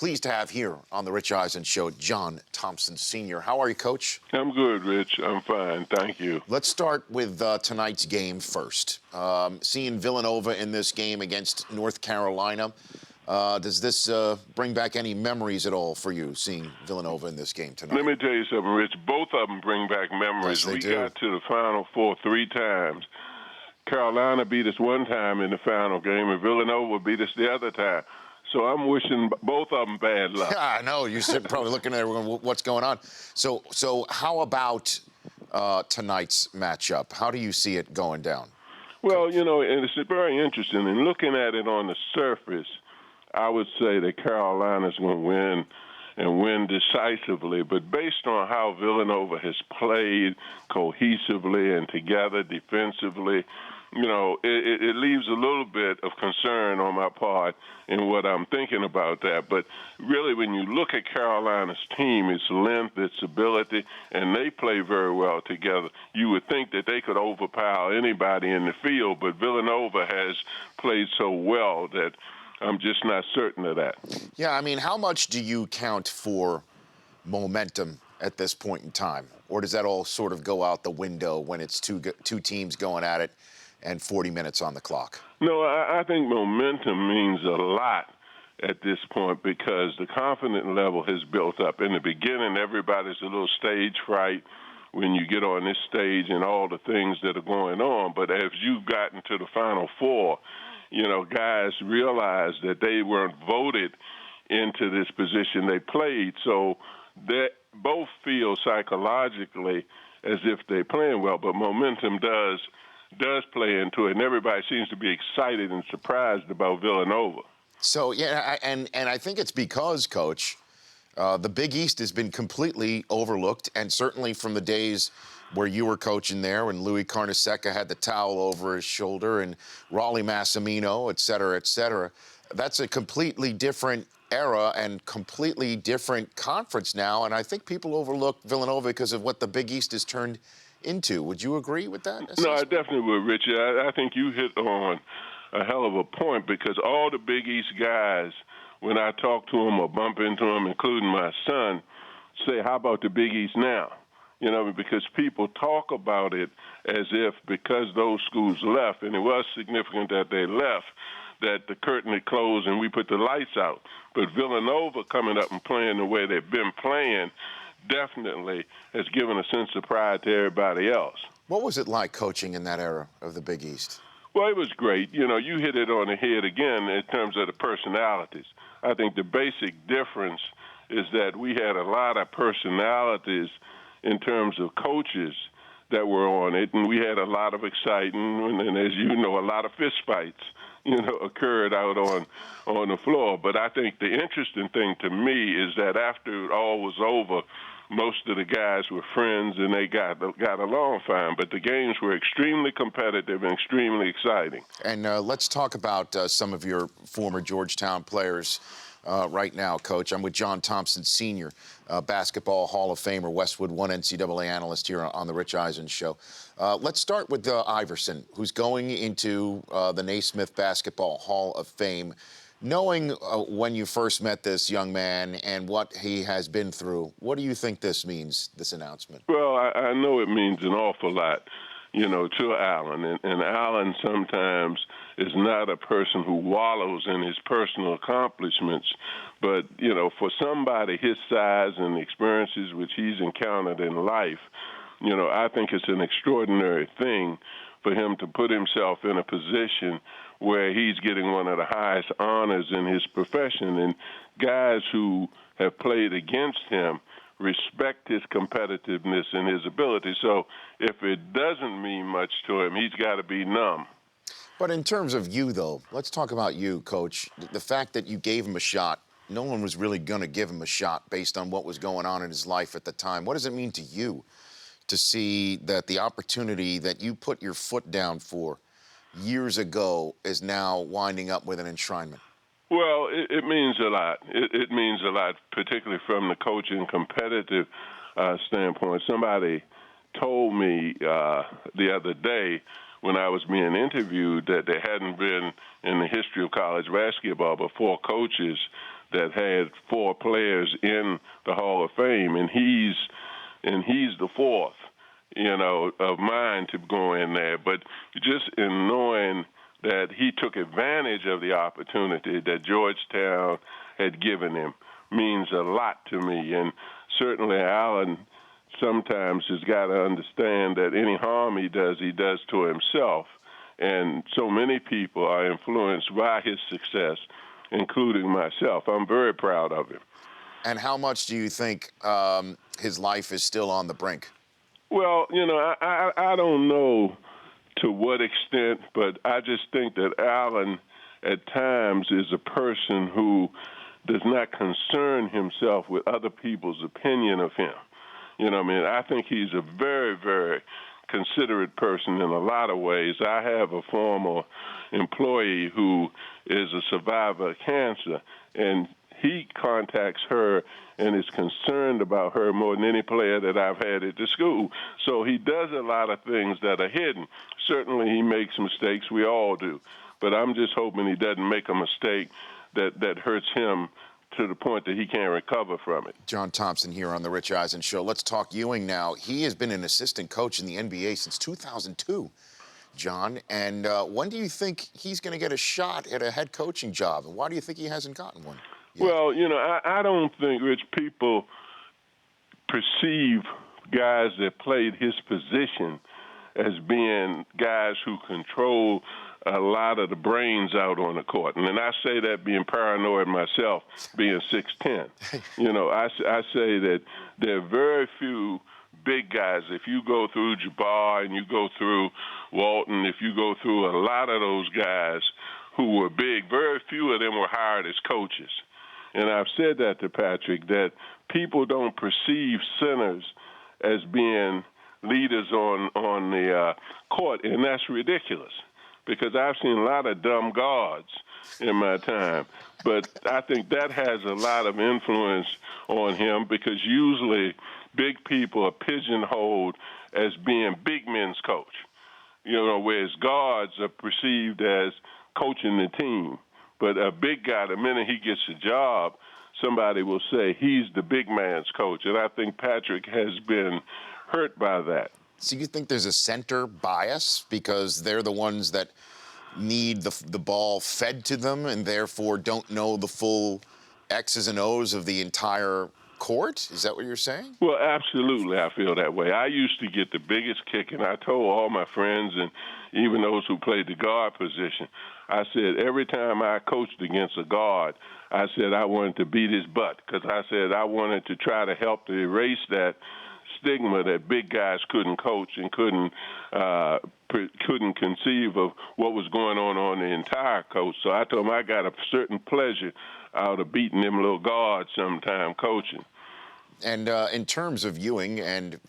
pleased to have here on the Rich Eisen Show, John Thompson Sr. How are you, Coach? I'm good, Rich. I'm fine. Thank you. Let's start with tonight's game first. Seeing Villanova in this game against North Carolina, does this bring back any memories at all for you, seeing Villanova in this game tonight? Let me tell you something, Rich. Both of them bring back memories. Yes, they we do. got to the Final Four 3 times. Carolina beat us one time in the final game, and Villanova beat us the other time. So I'm wishing both of them bad luck. Yeah, I know. You're probably looking at what's going on. So how about tonight's matchup? How do you see it going down? Well, you know, and it's very interesting. And looking at it on the surface, I would say that Carolina's going to win and win decisively. But based on how Villanova has played cohesively and together defensively, you know, it leaves a little bit of concern on my part in what I'm thinking about that. But really, when you look at Carolina's team, its length, its ability, and they play very well together, you would think that they could overpower anybody in the field. But Villanova has played so well that I'm just not certain of that. Yeah, I mean, how much do you count for momentum at this point in time? Or does that all sort of go out the window when it's two teams going at it and 40 minutes on the clock? No, I think momentum means a lot at this point because the confidence level has built up. In the beginning, everybody's a little stage fright when you get on this stage and all the things that are going on. But as you've gotten to the Final Four, you know, guys realize that they weren't voted into this position they played. So they both feel psychologically as if they're playing well, but momentum does play into it, and everybody seems to be excited and surprised about Villanova. So, yeah, and I think it's because, Coach, the Big East has been completely overlooked, and certainly from the days where you were coaching there when Louis Carnesecca had the towel over his shoulder and Raleigh Massimino, et cetera, that's a completely different era and completely different conference now, and I think people overlook Villanova because of what the Big East has turned into. Would you agree with that assessment? No, I definitely would, Richie. I think you hit on a hell of a point because all the Big East guys, when I talk to them or bump into them, including my son, say, how about the Big East now? You know, because people talk about it as if because those schools left, and it was significant that they left, that the curtain had closed and we put the lights out. But Villanova coming up and playing the way they've been playing definitely has given a sense of pride to everybody else. What was it like coaching in that era of the Big East? Well, it was great. You know, you hit it on the head again in terms of the personalities. I think the basic difference is that we had a lot of personalities in terms of coaches that were on it, and we had a lot of excitement, and as you know, a lot of fistfights, you know, occurred out on the floor. But I think the interesting thing to me is that after it all was over, most of the guys were friends and they got along fine. But the games were extremely competitive and extremely exciting. And let's talk about some of your former Georgetown players right now, Coach. I'm with John Thompson Sr., Basketball Hall of Famer, Westwood 1 NCAA analyst here on the Rich Eisen Show. Let's start with Iverson, who's going into the Naismith Basketball Hall of Fame. Knowing when you first met this young man and what he has been through, what do you think this means, this announcement? Well, I know it means an awful lot, you know, to Allen. And Allen sometimes is not a person who wallows in his personal accomplishments. But, you know, for somebody his size and the experiences which he's encountered in life, you know, I think it's an extraordinary thing for him to put himself in a position where he's getting one of the highest honors in his profession. And guys who have played against him respect his competitiveness and his ability. So if it doesn't mean much to him, he's got to be numb. But in terms of you, though, let's talk about you, Coach. The fact that you gave him a shot, no one was really going to give him a shot based on what was going on in his life at the time. What does it mean to you to see that the opportunity that you put your foot down for years ago is now winding up with an enshrinement? Well, it means a lot. It means a lot, particularly from the coaching competitive standpoint. Somebody told me the other day when I was being interviewed that there hadn't been in the history of college basketball but 4 coaches that had 4 players in the Hall of Fame, and he's the 4th, of mine to go in there. But just in knowing that he took advantage of the opportunity that Georgetown had given him means a lot to me. And certainly Allen sometimes has got to understand that any harm he does to himself. And so many people are influenced by his success, including myself. I'm very proud of him. And how much do you think his life is still on the brink? Well, I don't know to what extent, but I just think that Allen at times is a person who does not concern himself with other people's opinion of him. I think he's a very, very considerate person in a lot of ways. I have a former employee who is a survivor of cancer, and he contacts her and is concerned about her more than any player that I've had at the school. So he does a lot of things that are hidden. Certainly he makes mistakes. We all do. But I'm just hoping he doesn't make a mistake that hurts him to the point that he can't recover from it. John Thompson here on the Rich Eisen Show. Let's talk Ewing now. He has been an assistant coach in the NBA since 2002, John. And when do you think he's going to get a shot at a head coaching job? And why do you think he hasn't gotten one yet? Well, I don't think, Rich, people perceive guys that played his position as being guys who control a lot of the brains out on the court. And I say that being paranoid myself, being 6'10". I say that there are very few big guys. If you go through Jabbar and you go through Walton, if you go through a lot of those guys who were big, very few of them were hired as coaches. And I've said that to Patrick, that people don't perceive centers as being leaders on the court, and that's ridiculous. Because I've seen a lot of dumb guards in my time. But I think that has a lot of influence on him because usually big people are pigeonholed as being big men's coach, whereas guards are perceived as coaching the team. But a big guy, the minute he gets a job, somebody will say he's the big man's coach. And I think Patrick has been hurt by that. So you think there's a center bias because they're the ones that need the ball fed to them and therefore don't know the full X's and O's of the entire court? Is that what you're saying? Well, absolutely, I feel that way. I used to get the biggest kick, and I told all my friends and even those who played the guard position, I said every time I coached against a guard, I said I wanted to beat his butt because I said I wanted to try to help to erase that stigma that big guys couldn't coach and couldn't conceive of what was going on the entire coach. So I told him I got a certain pleasure out of beating them little guards sometime coaching. And in terms of Ewing and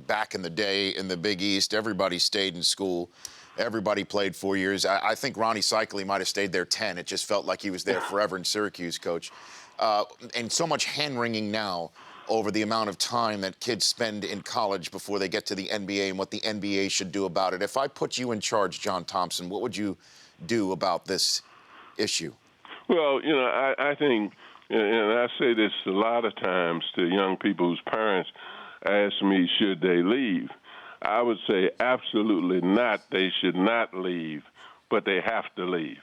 back in the day in the Big East, everybody stayed in school. Everybody played 4 years. I think Ronnie Cycli might have stayed there 10. It just felt like he was there forever in Syracuse, Coach. And so much hand-wringing now over the amount of time that kids spend in college before they get to the NBA and what the NBA should do about it. If I put you in charge, John Thompson, what would you do about this issue? Well, I think, and I say this a lot of times to young people whose parents ask me, should they leave? I would say absolutely not. They should not leave, but they have to leave.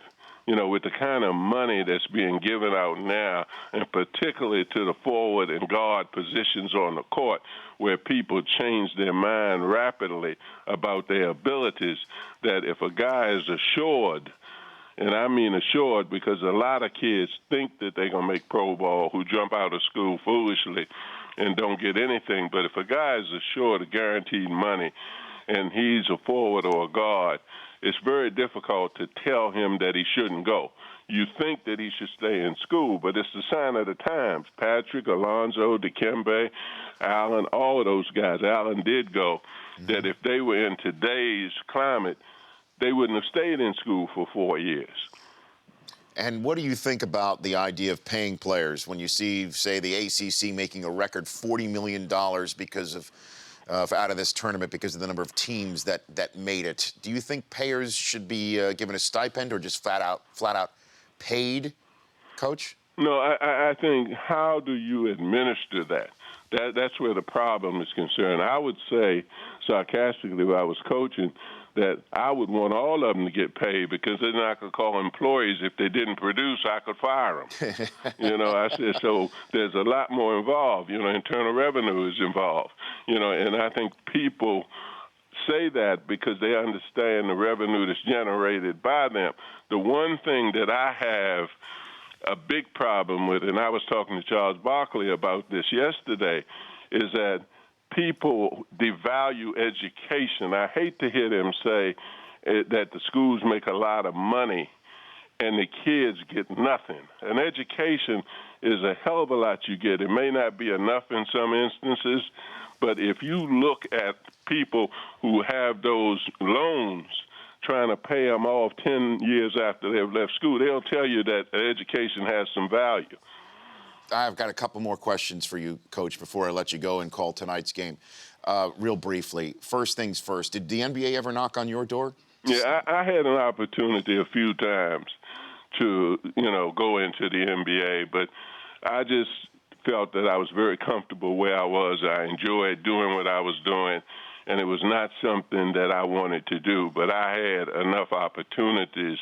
With the kind of money that's being given out now, and particularly to the forward and guard positions on the court, where people change their mind rapidly about their abilities, that if a guy is assured, and I mean assured because a lot of kids think that they're going to make pro ball who jump out of school foolishly and don't get anything, but if a guy is assured of guaranteed money and he's a forward or a guard, it's very difficult to tell him that he shouldn't go. You think that he should stay in school, but it's the sign of the times. Patrick, Alonzo, Dikembe, Allen, all of those guys, Allen did go, that if they were in today's climate, they wouldn't have stayed in school for 4 years. And what do you think about the idea of paying players when you see, say, the ACC making a record $40 million because of out of this tournament because of the number of teams that made it? Do you think players should be given a stipend or just flat out paid, Coach? No, I think how do you administer that? That's where the problem is concerned. I would say, sarcastically, when I was coaching, that I would want all of them to get paid because then I could call employees if they didn't produce, I could fire them. I said, so there's a lot more involved. Internal revenue is involved. And I think people say that because they understand the revenue that's generated by them. The one thing that I have a big problem with, and I was talking to Charles Barkley about this yesterday, is that people devalue education. I hate to hear them say that the schools make a lot of money and the kids get nothing. An education is a hell of a lot you get. It may not be enough in some instances, but if you look at people who have those loans trying to pay them off 10 years after they've left school, they'll tell you that education has some value. I've got a couple more questions for you, Coach, before I let you go and call tonight's game. Real briefly, first things first, did the NBA ever knock on your door? Yeah, I had an opportunity a few times to, go into the NBA, but I just felt that I was very comfortable where I was. I enjoyed doing what I was doing, and it was not something that I wanted to do, but I had enough opportunities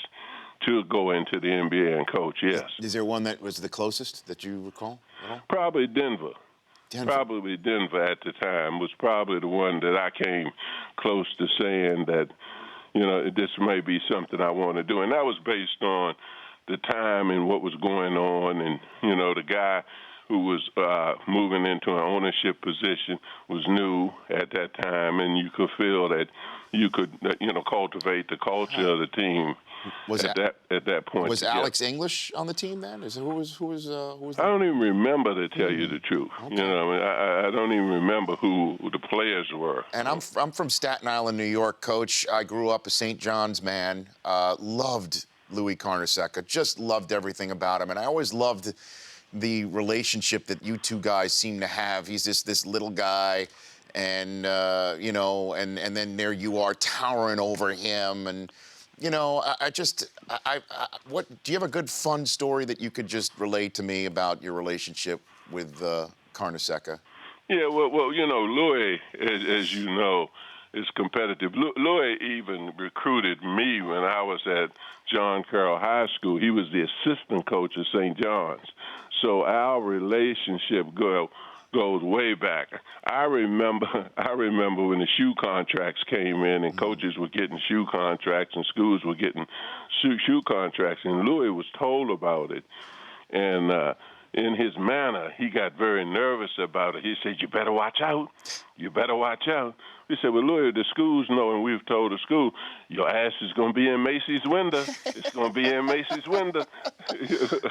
to go into the NBA and coach, yes. Is there one that was the closest that you recall at all? Probably Denver. Probably Denver at the time was probably the one that I came close to saying that, this may be something I want to do. And that was based on the time and what was going on. And, the guy who was moving into an ownership position was new at that time. And you could feel that you could, cultivate the culture of the team. At that point. Was Alex English on the team then? Who was I don't even remember, to tell you the truth. Okay. I don't even remember who the players were. And I'm from Staten Island, New York, Coach. I grew up a St. John's man. Loved Louis Carnesecca. Just loved everything about him. And I always loved the relationship that you two guys seem to have. He's this little guy, and and then there you are towering over him. And what do you have a good fun story that you could just relate to me about your relationship with Carnesecca? Yeah, well, Louis, as you know, is competitive. Louis even recruited me when I was at John Carroll High School. He was the assistant coach at St. John's. So our relationship goes way back. I remember when the shoe contracts came in and coaches were getting shoe contracts and schools were getting shoe contracts, and Louis was told about it. And in his manner, he got very nervous about it. He said, "You better watch out. You better watch out." We said, "Well, Louis, the schools know, and we've told the school, your ass is going to be in Macy's window. It's going to be in Macy's window."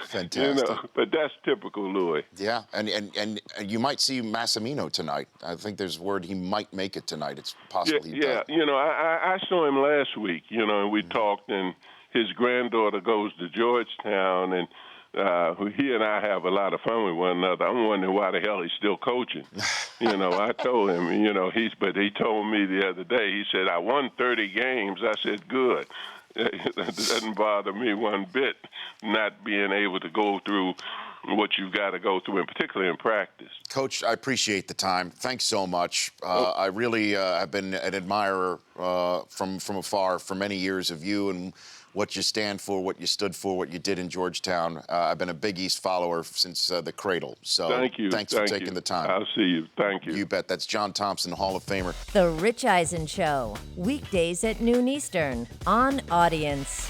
Fantastic. But that's typical Louis. Yeah, and you might see Massimino tonight. I think there's word he might make it tonight. It's possible he does. I saw him last week, and we talked, and his granddaughter goes to Georgetown, and he and I have a lot of fun with one another. I'm wondering why the hell he's still coaching. I told him, but he told me the other day, he said, "I won 30 games. I said, "Good." It doesn't bother me one bit not being able to go through what you've got to go through, and particularly in practice. Coach, I appreciate the time. Thanks so much. I really have been an admirer from afar for many years of you and what you stand for, what you stood for, what you did in Georgetown. I've been a Big East follower since the cradle. So thank you. Thanks for taking the time. I'll see you. Thank you. You bet. That's John Thompson, Hall of Famer. The Rich Eisen Show, weekdays at noon Eastern on Audience.